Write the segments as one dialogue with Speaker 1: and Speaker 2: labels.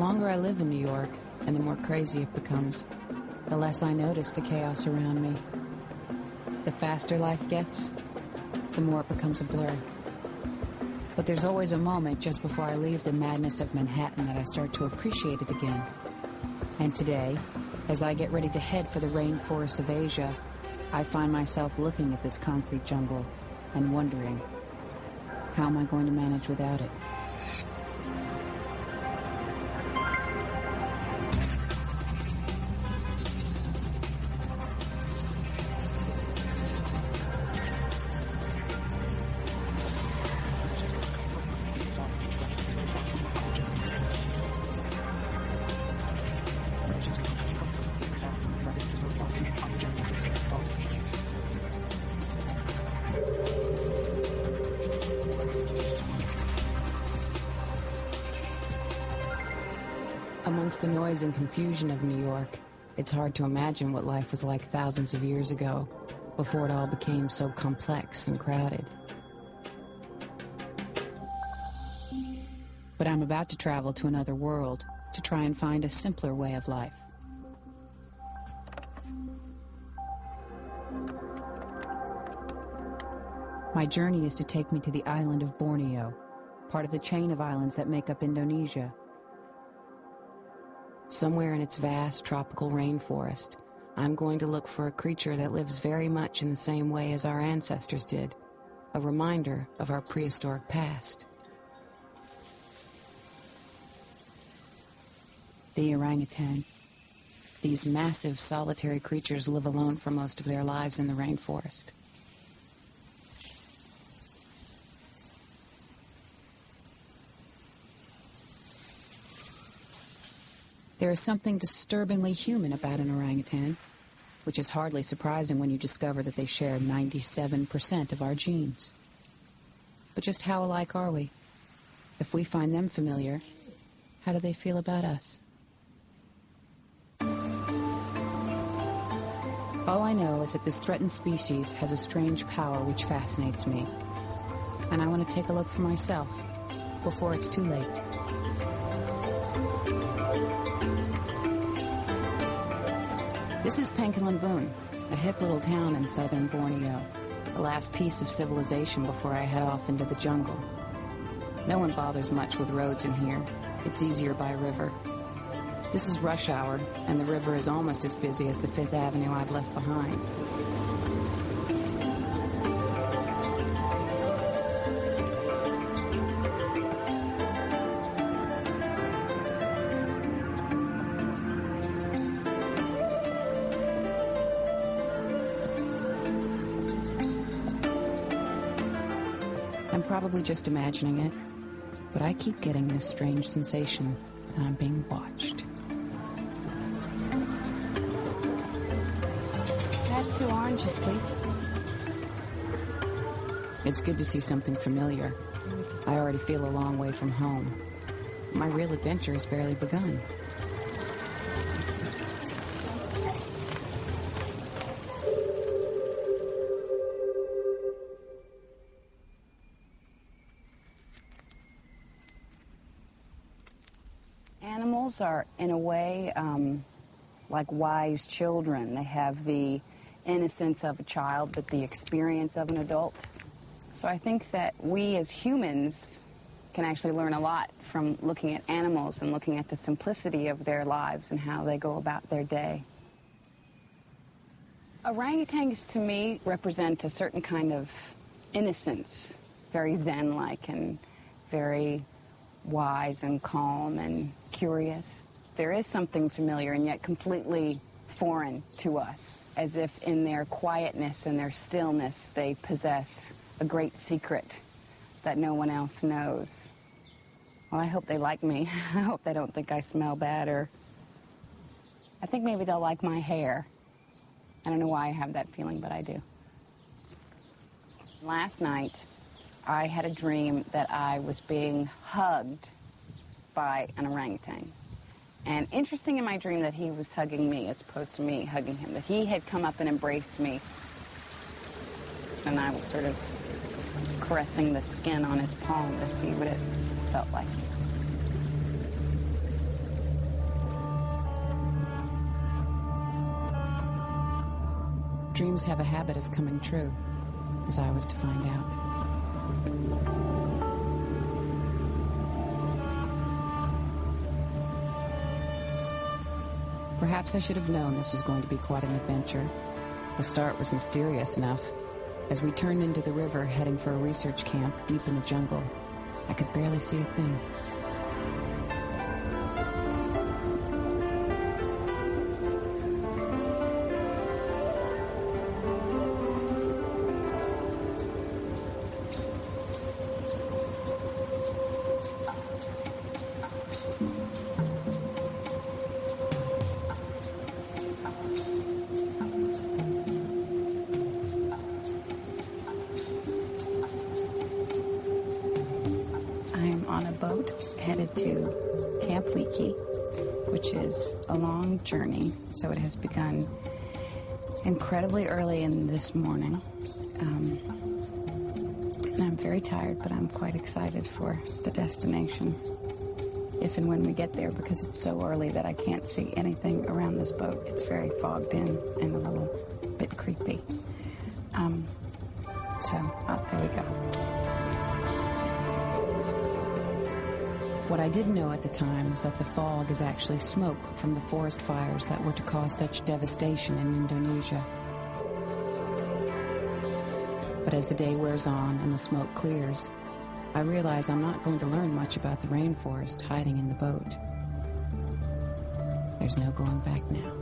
Speaker 1: longer I live in New York, and the more crazy it becomes, the less I notice the chaos around me. The faster life gets, the more it becomes a blur. But there's always a moment just before I leave the madness of Manhattan that I start to appreciate it again. And today, as I get ready to head for the rainforests of Asia, I find myself looking at this concrete jungle and wondering, how am I going to manage without it? Amongst the noise and confusion of New York, it's hard to imagine what life was like thousands of years ago, before it all became so complex and crowded. But I'm about to travel to another world to try and find a simpler way of life. My journey is to take me to the island of Borneo, part of the chain of islands that make up Indonesia. Somewhere in its vast tropical rainforest, I'm going to look for a creature that lives very much in the same way as our ancestors did, a reminder of our prehistoric past. The orangutan. These massive solitary creatures live alone for most of their lives in the rainforest. There is something disturbingly human about an orangutan, which is hardly surprising when you discover that they share 97% of our genes. But just how alike are we? If we find them familiar, how do they feel about us? All I know is that this threatened species has a strange power which fascinates me, and I want to take a look for myself before it's too late. This is Pangkalambun, a hip little town in southern Borneo, the last piece of civilization before I head off into the jungle. No one bothers much with roads in here. It's easier by river. This is rush hour, and the river is almost as busy as the Fifth Avenue I've left behind. I'm probably just imagining it, but I keep getting this strange sensation that I'm being watched. Can I have 2 oranges, please? It's good to see something familiar. I already feel a long way from home. My real adventure has barely begun.
Speaker 2: Animals are, in a way, like wise children. They have the innocence of a child, but the experience of an adult. So I think that we as humans can actually learn a lot from looking at animals and looking at the simplicity of their lives and how they go about their day. Orangutans, to me, represent a certain kind of innocence, very zen-like and very wise and calm and curious. There is something familiar and yet completely foreign to us, as if in their quietness and their stillness they possess a great secret that no one else knows. Well, I hope they like me. I hope they don't think I smell bad, or I think maybe they'll like my hair. I don't know why I have that feeling, but I do. Last night, I had a dream that I was being hugged by an orangutan. And interesting in my dream that he was hugging me as opposed to me hugging him, that he had come up and embraced me. And I was sort of caressing the skin on his palm to see what it felt like.
Speaker 1: dreams have a habit of coming true, as I was to find out. Perhaps I should have known this was going to be quite an adventure. The start was mysterious enough. As we turned into the river, heading for a research camp deep in the jungle, I could barely see a thing. I'm on a boat headed to Camp Leakey, which is a long journey, so it has begun incredibly early in this morning. And I'm very tired, but I'm quite excited for the destination, if and when we get there, because it's so early that I can't see anything around this boat. It's very fogged in and a little bit creepy. There we go. What I didn't know at the time is that the fog is actually smoke from the forest fires that were to cause such devastation in Indonesia. But as the day wears on and the smoke clears, I realize I'm not going to learn much about the rainforest hiding in the boat. There's no going back now.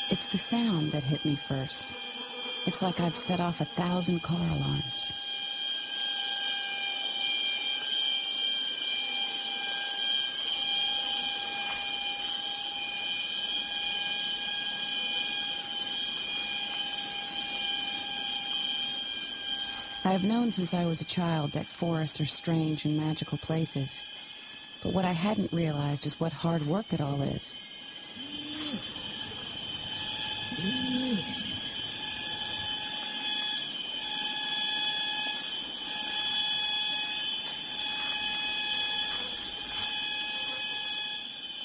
Speaker 1: It's the sound that hit me first. It's like I've set off 1,000 car alarms. I have known since I was a child that forests are strange and magical places. But what I hadn't realized is what hard work it all is.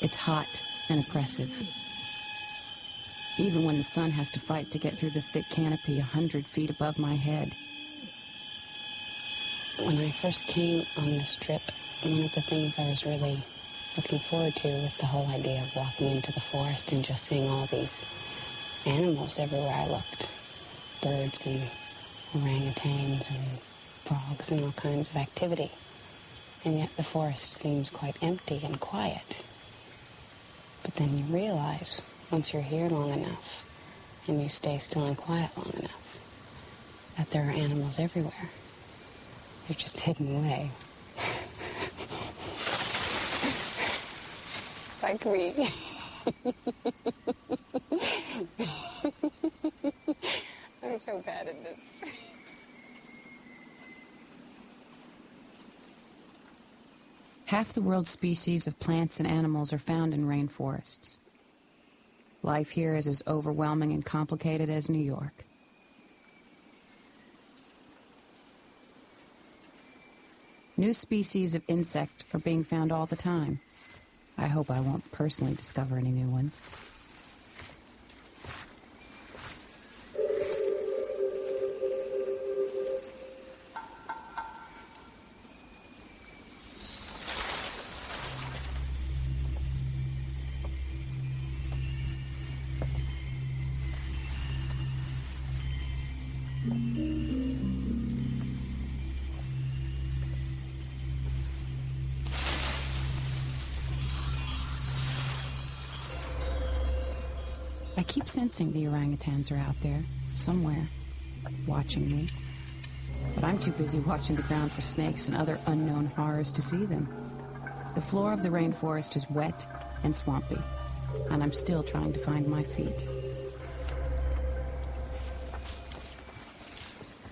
Speaker 1: It's hot and oppressive. Even when the sun has to fight to get through the thick canopy 100 feet above my head. When I first came on this trip, one of the things I was really looking forward to was the whole idea of walking into the forest and just seeing all these animals everywhere I looked. Birds and orangutans and frogs and all kinds of activity. And yet the forest seems quite empty and quiet. But then you realize, once you're here long enough, and you stay still and quiet long enough, that there are animals everywhere. They're just hidden away. Like me. I'm so bad at this. Half the world's species of plants and animals are found in rainforests. Life here is as overwhelming and complicated as New York. New species of insect are being found all the time. I hope I won't personally discover any new ones. I keep sensing the orangutans are out there, somewhere, watching me. But I'm too busy watching the ground for snakes and other unknown horrors to see them. The floor of the rainforest is wet and swampy, and I'm still trying to find my feet.